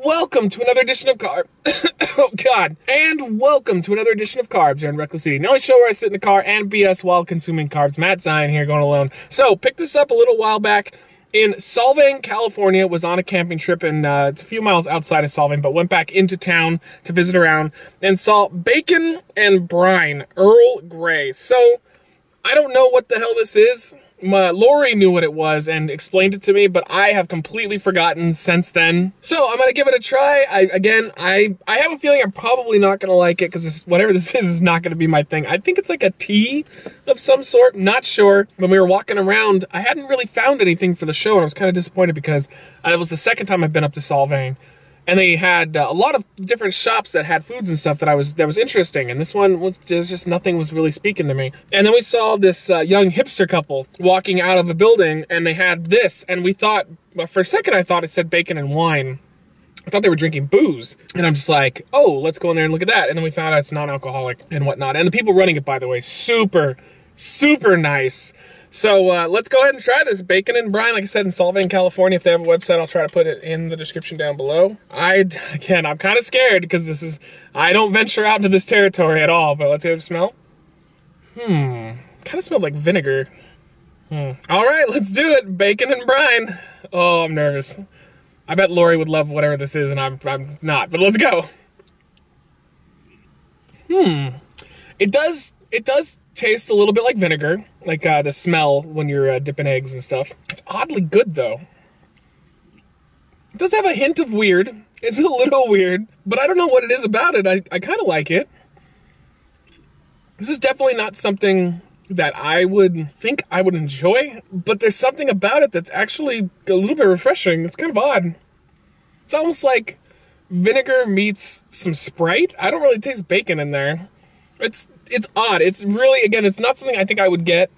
welcome to another edition of oh God. And welcome to another edition of Carbs here on Reckless Eating, the only show where I sit in the car and BS while consuming carbs. Matt Zion here, going alone. So, picked this up a little while back in Solvang, California. Was on a camping trip, and it's a few miles outside of Solvang, but went back into town to visit around and saw Bacon and Brine Earl Grey. So, I don't know what the hell this is. Lori knew what it was and explained it to me, but I have completely forgotten since then. So I'm gonna give it a try. I have a feeling I'm probably not gonna like it because whatever this is not gonna be my thing. I think it's like a tea of some sort. Not sure. When we were walking around, I hadn't really found anything for the show, and I was kind of disappointed because it was the second time I've been up to Solvang. And they had a lot of different shops that had foods and stuff that was interesting. And this one was just nothing was really speaking to me. And then we saw this young hipster couple walking out of a building, and they had this. And we thought, for a second, I thought it said bacon and wine. I thought they were drinking booze. And I'm just like, oh, let's go in there and look at that. And then we found out it's non-alcoholic and whatnot. And the people running it, by the way, super, super nice. So let's go ahead and try this. Bacon and Brine, like I said, in Solvang, California. If they have a website, I'll try to put it in the description down below. Again, I'm kind of scared because I don't venture out into this territory at all, but let's give it a smell. Kind of smells like vinegar. All right, let's do it. Bacon and Brine. Oh, I'm nervous. I bet Lori would love whatever this is, and I'm not, but let's go. It does taste a little bit like vinegar, like the smell when you're dipping eggs and stuff. It's oddly good, though. It does have a hint of weird. It's a little weird, but I don't know what it is about it. I kind of like it. This is definitely not something that I would think I would enjoy, but there's something about it that's actually a little bit refreshing. It's kind of odd. It's almost like vinegar meets some Sprite. I don't really taste bacon in there. It's odd. It's really, again, it's not something I think I would get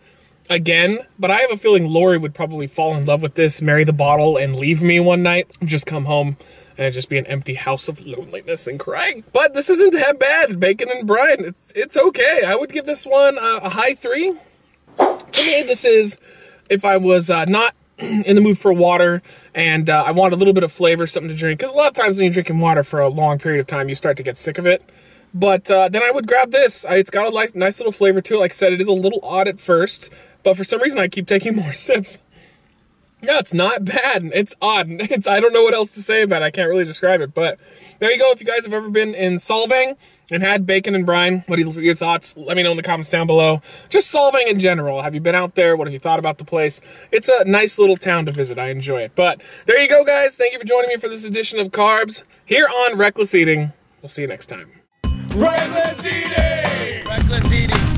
again, but I have a feeling Lori would probably fall in love with this, marry the bottle, and leave me one night, just come home, and it'd just be an empty house of loneliness and crying. But this isn't that bad. Bacon and Brine, it's okay. I would give this one a high 3. To me, this is, if I was not in the mood for water and I want a little bit of flavor, something to drink, because a lot of times when you're drinking water for a long period of time, you start to get sick of it. But then I would grab this. It's got a nice little flavor to it. Like I said, it is a little odd at first, but for some reason I keep taking more sips. Yeah, it's not bad. It's odd. I don't know what else to say about it. I can't really describe it, but there you go. If you guys have ever been in Solvang and had bacon and Brine, what are your thoughts? Let me know in the comments down below. Just Solvang in general. Have you been out there? What have you thought about the place? It's a nice little town to visit. I enjoy it. But there you go, guys. Thank you for joining me for this edition of Carbs here on Reckless Eating. We'll see you next time. Reckless Eating! Reckless Eating.